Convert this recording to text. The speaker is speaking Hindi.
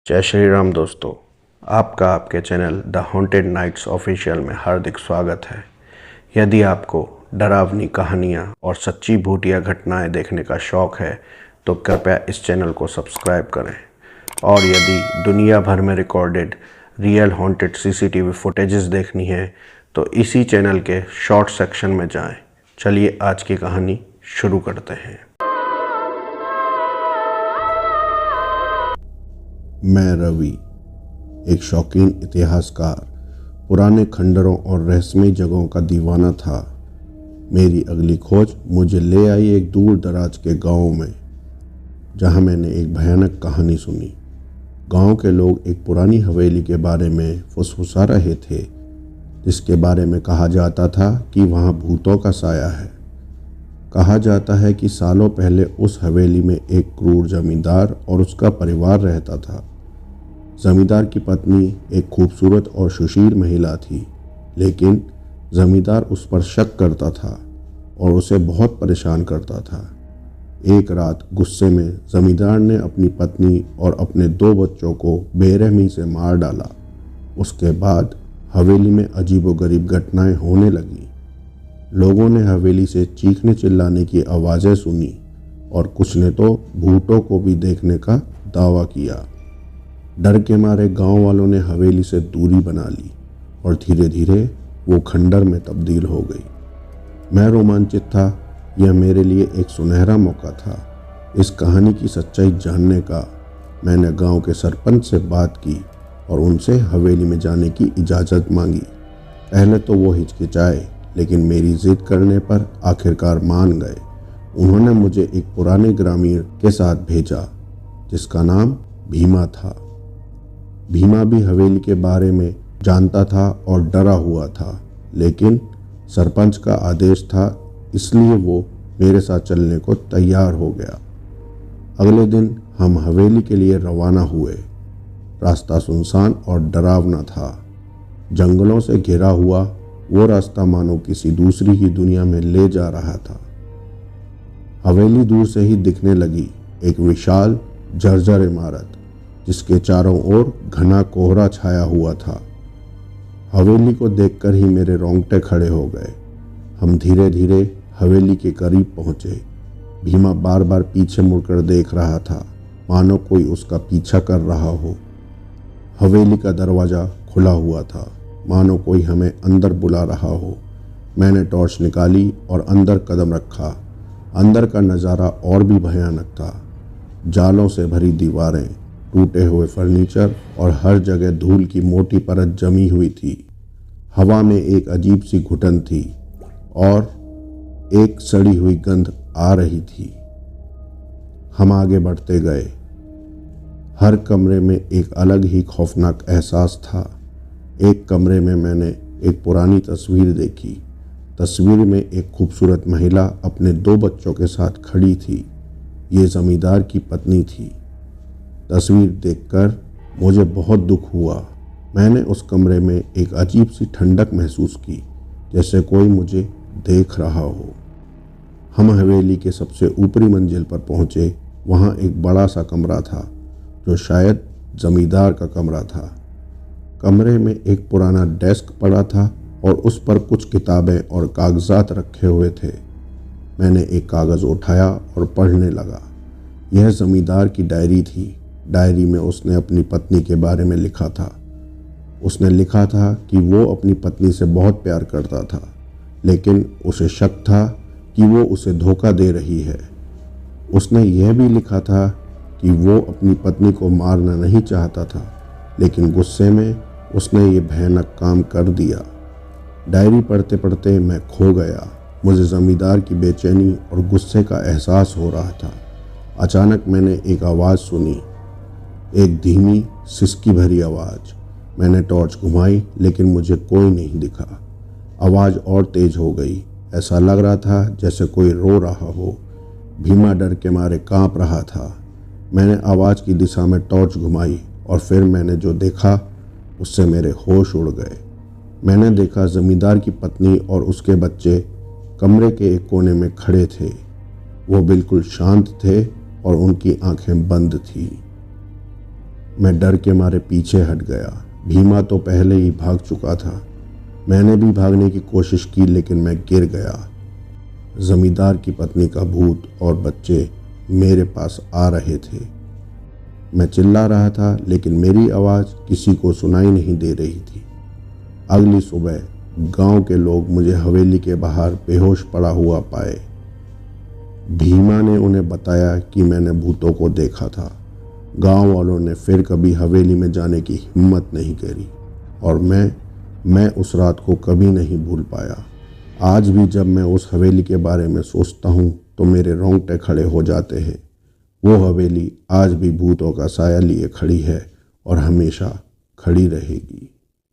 जय श्री राम दोस्तों, आपका आपके channel the haunted nights official में हार्दिक स्वागत है। यदि आपको डरावनी कहानियाँ और सच्ची भूतिया घटनाएं देखने का शौक़ है तो कृपया इस चैनल को सब्सक्राइब करें। और यदि दुनिया भर में recorded real haunted CCTV footages देखनी है तो इसी चैनल के शॉर्ट सेक्शन में जाएं। चलिए आज की कहानी शुरू करते हैं। मैं रवि, एक शौकीन इतिहासकार, पुराने खंडरों और रहस्यमयी जगहों का दीवाना था। मेरी अगली खोज मुझे ले आई एक दूर दराज के गांव में, जहां मैंने एक भयानक कहानी सुनी। गांव के लोग एक पुरानी हवेली के बारे में फुसफुसा रहे थे, जिसके बारे में कहा जाता था कि वहां भूतों का साया है। कहा जाता है कि सालों पहले उस हवेली में एक क्रूर जमींदार और उसका परिवार रहता था। जमींदार की पत्नी एक खूबसूरत और सुशील महिला थी, लेकिन जमींदार उस पर शक करता था और उसे बहुत परेशान करता था। एक रात गुस्से में जमींदार ने अपनी पत्नी और अपने 2 बच्चों को बेरहमी से मार डाला। उसके बाद हवेली में अजीबोगरीब घटनाएं होने लगीं। लोगों ने हवेली से चीखने चिल्लाने की आवाज़ें सुनी और कुछ ने तो भूतों को भी देखने का दावा किया। डर के मारे गांव वालों ने हवेली से दूरी बना ली और धीरे धीरे वो खंडर में तब्दील हो गई। मैं रोमांचित था। यह मेरे लिए एक सुनहरा मौका था इस कहानी की सच्चाई जानने का। मैंने गांव के सरपंच से बात की और उनसे हवेली में जाने की इजाज़त मांगी। पहले तो वो हिचकिचाए, लेकिन मेरी जिद करने पर आखिरकार मान गए। उन्होंने मुझे एक पुराने ग्रामीण के साथ भेजा, जिसका नाम भीमा था। भीमा भी हवेली के बारे में जानता था और डरा हुआ था, लेकिन सरपंच का आदेश था, इसलिए वो मेरे साथ चलने को तैयार हो गया। अगले दिन हम हवेली के लिए रवाना हुए। रास्ता सुनसान और डरावना था। जंगलों से घिरा हुआ वो रास्ता मानो किसी दूसरी ही दुनिया में ले जा रहा था। हवेली दूर से ही दिखने लगी, एक विशाल जर्जर इमारत जिसके चारों ओर घना कोहरा छाया हुआ था। हवेली को देखकर ही मेरे रोंगटे खड़े हो गए। हम धीरे धीरे हवेली के करीब पहुंचे। भीमा बार बार पीछे मुड़कर देख रहा था, मानो कोई उसका पीछा कर रहा हो। हवेली का दरवाज़ा खुला हुआ था, मानो कोई हमें अंदर बुला रहा हो। मैंने टॉर्च निकाली और अंदर कदम रखा। अंदर का नज़ारा और भी भयानक था। जालों से भरी दीवारें, टूटे हुए फर्नीचर और हर जगह धूल की मोटी परत जमी हुई थी। हवा में एक अजीब सी घुटन थी और एक सड़ी हुई गंध आ रही थी। हम आगे बढ़ते गए। हर कमरे में एक अलग ही खौफनाक एहसास था। एक कमरे में मैंने एक पुरानी तस्वीर देखी। तस्वीर में एक खूबसूरत महिला अपने 2 बच्चों के साथ खड़ी थी। ये जमींदार की पत्नी थी। तस्वीर देखकर मुझे बहुत दुख हुआ। मैंने उस कमरे में एक अजीब सी ठंडक महसूस की, जैसे कोई मुझे देख रहा हो। हम हवेली के सबसे ऊपरी मंजिल पर पहुंचे। वहां एक बड़ा सा कमरा था, जो शायद जमींदार का कमरा था। कमरे में एक पुराना डेस्क पड़ा था और उस पर कुछ किताबें और कागजात रखे हुए थे। मैंने एक कागज़ उठाया और पढ़ने लगा। यह जमींदार की डायरी थी। डायरी में उसने अपनी पत्नी के बारे में लिखा था। उसने लिखा था कि वो अपनी पत्नी से बहुत प्यार करता था, लेकिन उसे शक था कि वो उसे धोखा दे रही है। उसने यह भी लिखा था कि वो अपनी पत्नी को मारना नहीं चाहता था, लेकिन गुस्से में उसने ये भयानक काम कर दिया। डायरी पढ़ते पढ़ते मैं खो गया। मुझे जमींदार की बेचैनी और गुस्से का एहसास हो रहा था। अचानक मैंने एक आवाज़ सुनी, एक धीमी सिसकी भरी आवाज़। मैंने टॉर्च घुमाई, लेकिन मुझे कोई नहीं दिखा। आवाज़ और तेज हो गई। ऐसा लग रहा था जैसे कोई रो रहा हो। भीमा डर के मारे कांप रहा था। मैंने आवाज़ की दिशा में टॉर्च घुमाई और फिर मैंने जो देखा उससे मेरे होश उड़ गए। मैंने देखा जमींदार की पत्नी और उसके बच्चे कमरे के एक कोने में खड़े थे। वो बिल्कुल शांत थे और उनकी आंखें बंद थी। मैं डर के मारे पीछे हट गया। भीमा तो पहले ही भाग चुका था। मैंने भी भागने की कोशिश की लेकिन मैं गिर गया। जमींदार की पत्नी का भूत और बच्चे मेरे पास आ रहे थे। मैं चिल्ला रहा था लेकिन मेरी आवाज़ किसी को सुनाई नहीं दे रही थी। अगली सुबह गांव के लोग मुझे हवेली के बाहर बेहोश पड़ा हुआ पाए। भीमा ने उन्हें बताया कि मैंने भूतों को देखा था। गांव वालों ने फिर कभी हवेली में जाने की हिम्मत नहीं करी और मैं उस रात को कभी नहीं भूल पाया। आज भी जब मैं उस हवेली के बारे में सोचता हूँ तो मेरे रोंगटे खड़े हो जाते हैं। वो हवेली आज भी भूतों का साया लिए खड़ी है और हमेशा खड़ी रहेगी।